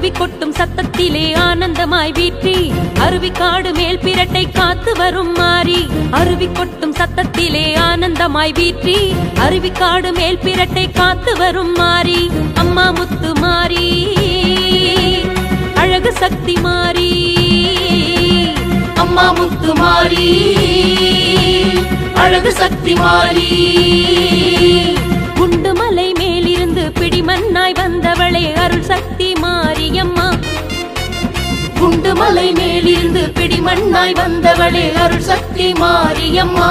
அருவி கொட்டும் சத்தத்திலே ஆனந்தமாய் வீற்றி அருவிக்காடு மேல் பிரட்டை காத்து வரும் மாறி. அருவி கொட்டும் சத்தத்திலே ஆனந்தமாய் வீற்றி அருவிக்காடு மேல் பிரட்டை காத்து வரும் மாறி. அம்மா முத்து மாறி அழகு சக்தி மாறி. அம்மா முத்து மாறி அழகு சக்தி மாறி. குண்டுமலை மேலிருந்து பிடிமண்ணாய் வந்தவளே அருள் சக்தி மாரியம்மா. குண்டுமலை மேலிருந்து பிடிமண்ணாய் வந்தவளே அருள் சக்தி மாரியம்மா.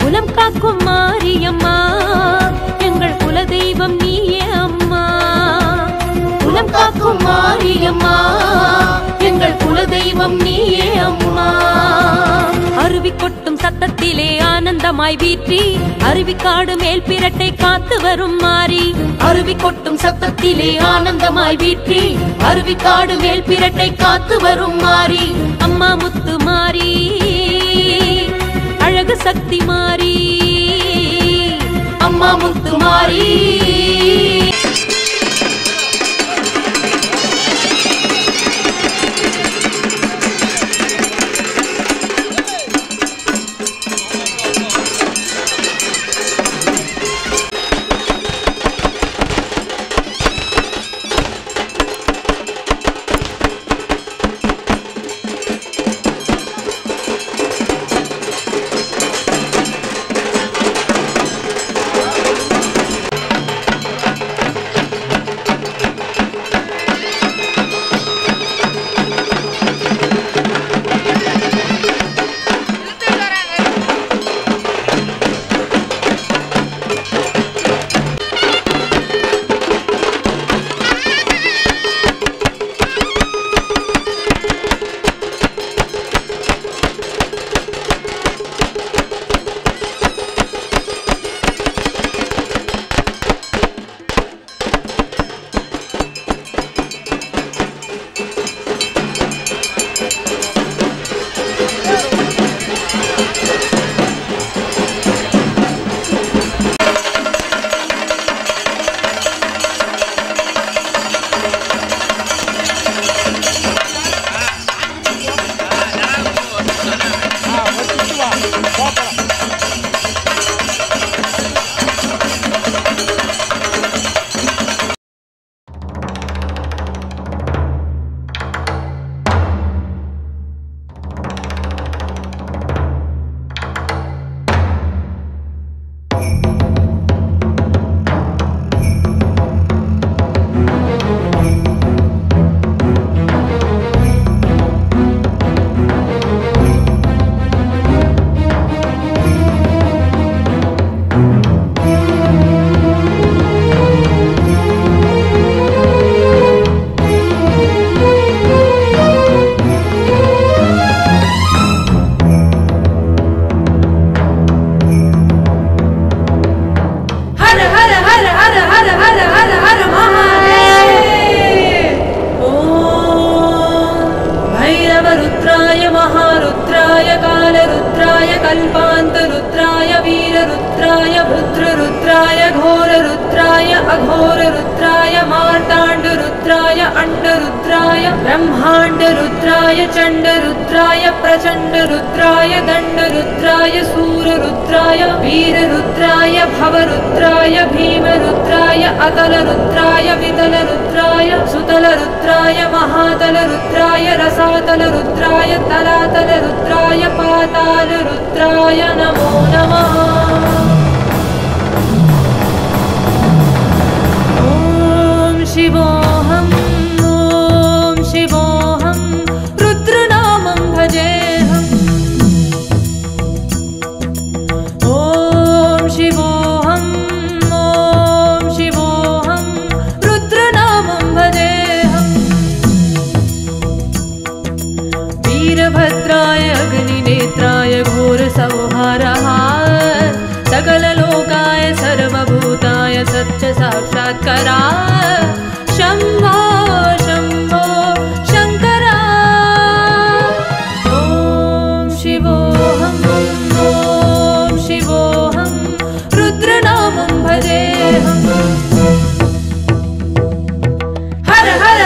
குலம் காக்கும் மாரியம்மா எங்கள் குலதெய்வம் நீயே அம்மா. குலம் காக்கும் மாரியம்மா எங்கள் குலதெய்வம் நீயே அம்மா. அருவி கொட்டும் சத்தத்திலே ஆனந்தமாய் வீற்றி அருவிக்காடு மேல் பிரட்டை காத்து வரும் மாறி. அருவி கொட்டும் சத்தத்திலே ஆனந்தமாய் வீற்றி அருவிக்காடு மேல் பிரட்டை காத்து வரும் மாறி. அம்மா முத்து மாறி அழகு சக்தி மாறி. அம்மா முத்து மாறி. कल्पान्तरुद्राय वीररुद्राय भद्ररुद्राय घोररुद्राय अघोररुद्राय मार्ताण्डरुद्राय अण्डरुद्राय ब्रह्माण्डरुद्राय चण्डरुद्राय प्रचण्डरुद्राय दण्डरुद्राय सूररुद्राय वीररुद्राय भवरुद्राय भीमरुद्राय अतलरुद्राय वितलरुद्राय सुतलरुद्राय महातलरुद्राय रसातलरुद्राय तलातलरुद्राय पातालरुद्राय नमो नमः। ॐ शिवोऽहं ॐ शिवोऽहं रुद्रनामं भजेऽहम्। ॐ शिवोऽहं रुद्रनामं भजेऽहम्। वीरभद्राय अग्निनेत्राय घोरसंहारः सकललोकाय सर्वभूताय सत्यसाक्षात्कारा शम्भो शम्भो शङ्करा। ॐ शिवोऽहं रुद्रनामं भजेऽहम्। हर हर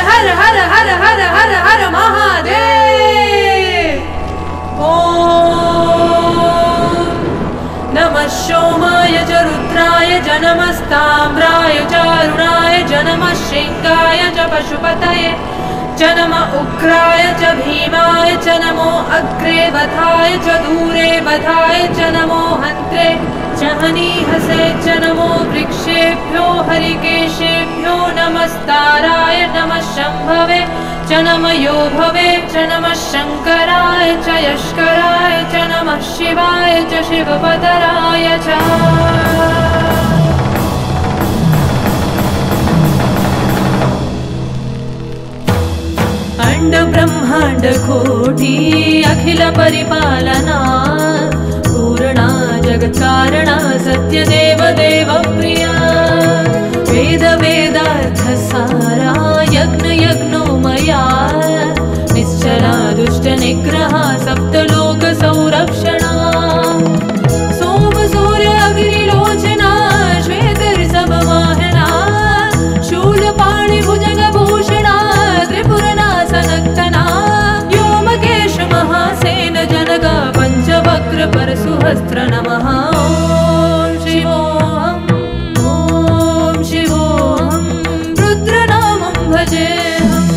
नमः सोमाय च रुद्राय च नमस्ताम्राय च अरुणाय च नमः शृङ्गाय च पशुपतये च नमः उग्राय च भीमाय च नमो अग्रे वधाय च दूरे वधाय च नमो हन्त्रे च हनीहसे च नमो वृक्षेभ्यो हरिकेशेभ्यो नमस्ताराय नमः शम्भवे च नमः योभवे च नमः शङ्कराय च यष्कराय च नमः शिवाय च शिवपतराय च अंड ब्रह्मांड कोटि अखिल परिपालना पूर्णा जगत्कारणा सत्यदेव देव प्रिया वेद वेदार्थ सारा यज्ञ यज्ञोमया निश्चला दुष्ट निग्रहा सप्तलोक संरक्षणा सोम सूर्य अग्निलोचना श्वेत ऋषभ वाहना शूलपाणि भुजगभूषणा त्रिपुरनाशनक्तना व्योमकेश महासेन जनगा पंचवक्र परशुहस्त्र नमः ॐ शिवोऽहम् ॐ शिवोऽहम् रुद्रनामं भजेऽहम्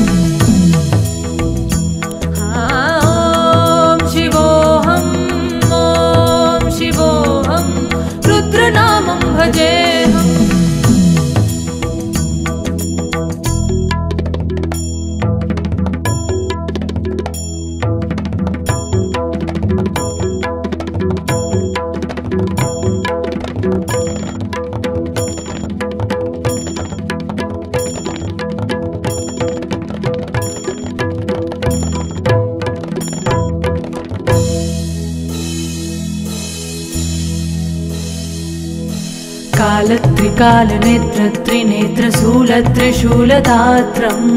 ॐ शिवोऽहम् ॐ शिवोऽहम् रुद्रनामं भजेऽहम् कालत्रिकाल नेत्र त्रिनेत्र शूल त्रिशूलदात्रम्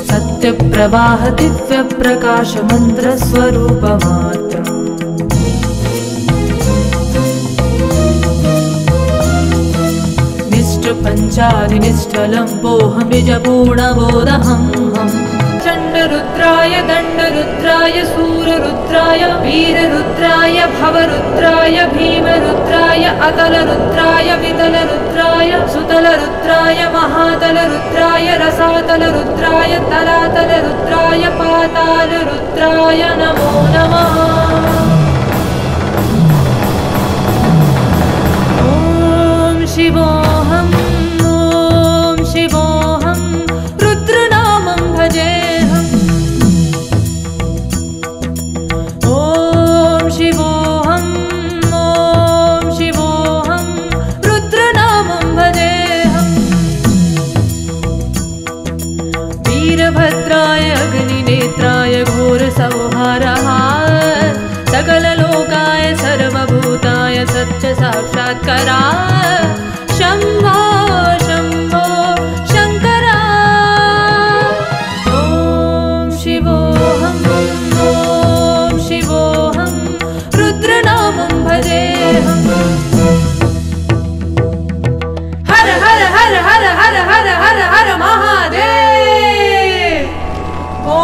सत्यप्रवाह दिव्य प्रकाश मंत्र स्वरूप मात्रम् निष्ठ पंचादि निष्ठलं पोहं बीजपूर्णबोधहम् चण्डरुद्राय दण्डरुद्राय सूररुद्राय वीररुद्राय भवरुद्राय भीमरुद्राय अतलरुद्राय वितलरुद्राय सुतलरुद्राय महातलरुद्राय रसातलरुद्राय तलातलरुद्राय पातालरुद्राय नमो नमः ॐ शिवोऽहम् ॐ शिवोऽहम् रुद्रनामं भजेऽहम् ॐ शिवोऽहम् ॐ शिवोऽहम् रुद्रनामं भजेऽहम् वीरभद्राय अग्निनेत्राय घोरसंहारः सकललोकाय सर्वभूताय सच्च साक्षात्कारा शम्भो शम्भो शङ्करा ॐ शिवोऽहम् ॐ शिवोऽहम् रुद्रनामं भजेऽहम् हर हर हर हर हर हर हर हर महादेव ॐ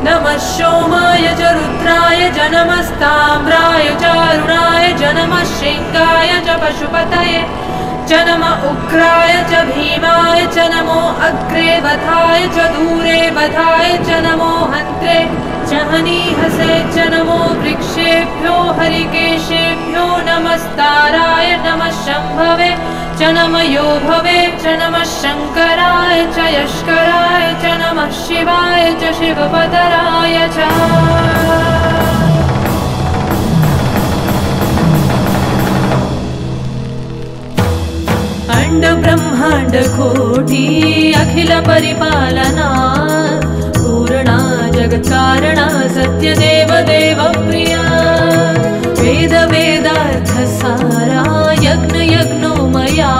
नमः सोमाय च रुद्राय च नमस्ताम्राय च अरुणाय च नमः शृङ्गाय च पशुपतये च नमः उग्राय च भीमाय च नमो अग्रे वधाय च दूरे वधाय च नमो हन्त्रे च हनीहसे च नमो वृक्षेभ्यो हरिकेशेभ्यो नमस्ताराय नमः शम्भवे च नमः योभवे च नमः शङ्कराय च यष्कराय च नमः शिवाय च शिवपतराय च अंड ब्रह्मांड कोटि अखिल परिपालना पूर्णा जगत्कारणा सत्यदेव देव प्रिया वेद वेदार्थ सारा यज्ञ यज्ञोमया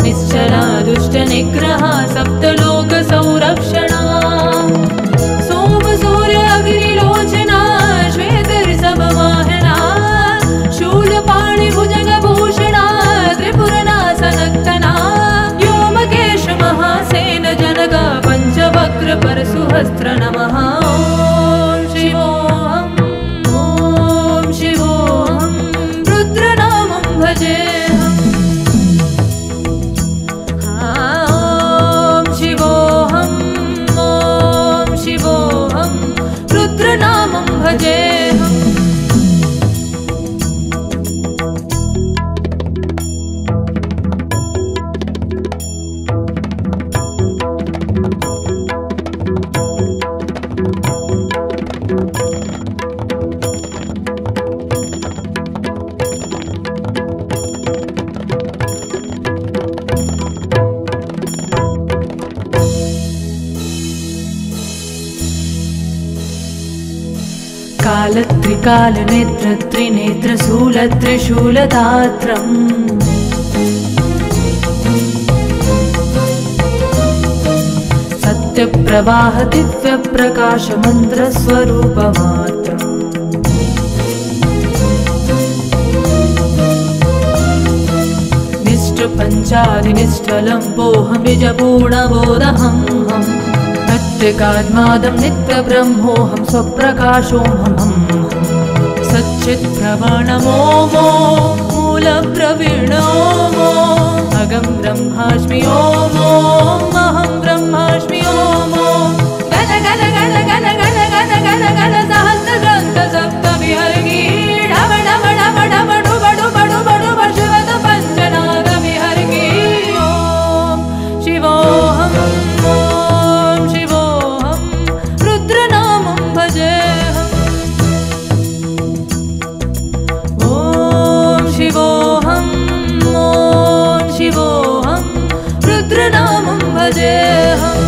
निश्चला दुष्ट निग्रहा सप्तलोक संरक्षणा सोम सूर्य अग्निलोचना श्वेत ऋषभ वाहना शूलपाणि भुजगभूषणा त्रिपुरनाशनक्तना व्योमकेश महासेन जनगा पंचवक्र वरसुहस्त्र नमः ॐ शिवोऽहं ॐ शिवोऽहं रुद्रनामं भजेऽहम् ॐ शिवोऽहं रुद्रनामं भजेऽहम् कालत्रिकालनेत्रत्रिनेत्रशूलत्रिशूलदात्रम् सत्यप्रवाह दिव्यप्रकाशमन्त्रस्वरूपमात्रम् निष्ठपञ्चादिनिष्ठलम्पोऽहं निजपूर्णबोधहम् नित्यकात्मादं नित्यब्रह्मोऽहं स्वप्रकाशोऽहम् सच्चित्प्रवणमोमो मूलप्रवीणोमो अगं ब्रह्मास्मि ओमो अहं ब्रह्मास्मि ओमो गण गण गण गण गण गण गण गण सहस्रग्रन्थ सप्तविहर्गी डव डव डव डव डुब डुब डुब डुब शिवत पञ्चनादविहर्गी ॐ शिवोऽहं रुद्रनामं भजेऽहम् ॐ शिवोऽहं रुद्रनामं भजेऽहम्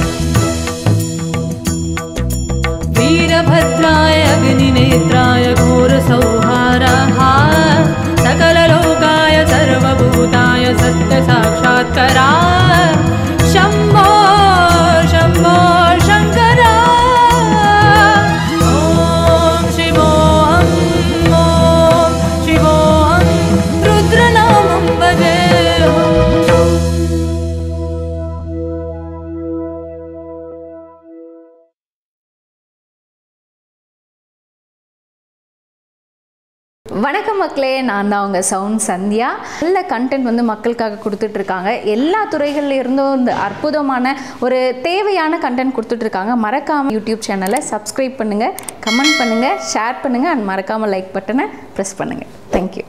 वीरभद्राय अग्निनेत्राय घोरसंहारः सकललोकाय सर्वभूताय सत्यसाक्षात्काराय शम्भो शम्भो शङ्कर रुद्रनामं भजेऽहम् வணக்கம் மக்களே, நான் தான் உங்கள் சவுண்ட் சந்தியா. நல்ல கண்டென்ட் வந்து மக்களுக்காக கொடுத்துட்ருக்காங்க. எல்லா துறைகளில் இருந்தும் இந்த அற்புதமான ஒரு தேவையான கண்டென்ட் கொடுத்துட்ருக்காங்க. மறக்காமல் யூடியூப் சேனலை சப்ஸ்கிரைப் பண்ணுங்கள், கமெண்ட் பண்ணுங்கள், ஷேர் பண்ணுங்கள் அண்ட் மறக்காமல் லைக் பட்டனை ப்ரெஸ் பண்ணுங்கள். தேங்க்யூ.